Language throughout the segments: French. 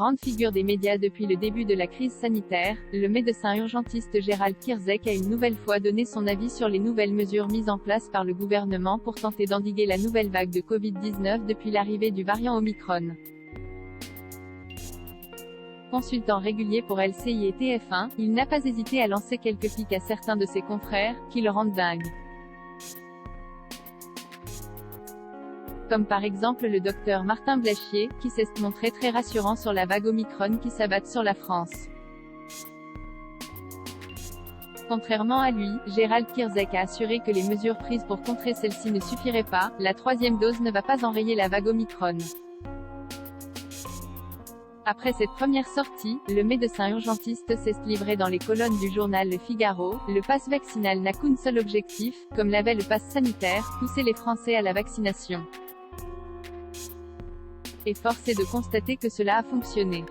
grande figure des médias depuis le début de la crise sanitaire, le médecin urgentiste Gerald Kierzek a une nouvelle fois donné son avis sur les nouvelles mesures mises en place par le gouvernement pour tenter d'endiguer la nouvelle vague de Covid-19 depuis l'arrivée du variant Omicron. Consultant régulier pour LCI et TF1, il n'a pas hésité à lancer quelques piques à certains de ses confrères, qui le rendent dingue. Comme par exemple le docteur Martin Blachier, qui s'est montré très rassurant sur la vague Omicron qui s'abatte sur la France. Contrairement à lui, Gerald Kierzek a assuré que les mesures prises pour contrer celle-ci ne suffiraient pas, la troisième dose ne va pas enrayer la vague Omicron. Après cette première sortie, le médecin urgentiste s'est livré dans les colonnes du journal Le Figaro. Le pass vaccinal n'a qu'un seul objectif, comme l'avait le pass sanitaire, pousser les Français à la vaccination. Et force est de constater que cela a fonctionné.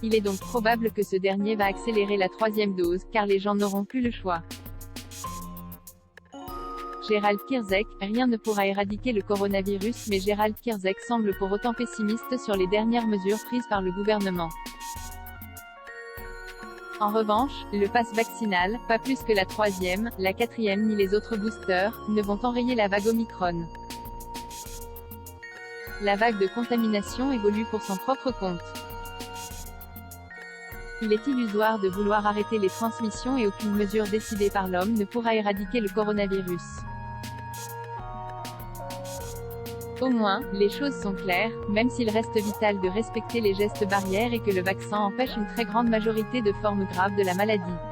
Il est donc probable que ce dernier va accélérer la troisième dose, car les gens n'auront plus le choix. Gerald Kierzek, rien ne pourra éradiquer le coronavirus, mais Gerald Kierzek semble pour autant pessimiste sur les dernières mesures prises par le gouvernement. En revanche, le pass vaccinal, pas plus que la troisième, la quatrième ni les autres boosters, ne vont enrayer la vague Omicron. La vague de contamination évolue pour son propre compte. Il est illusoire de vouloir arrêter les transmissions et aucune mesure décidée par l'homme ne pourra éradiquer le coronavirus. Au moins, les choses sont claires, même s'il reste vital de respecter les gestes barrières et que le vaccin empêche une très grande majorité de formes graves de la maladie.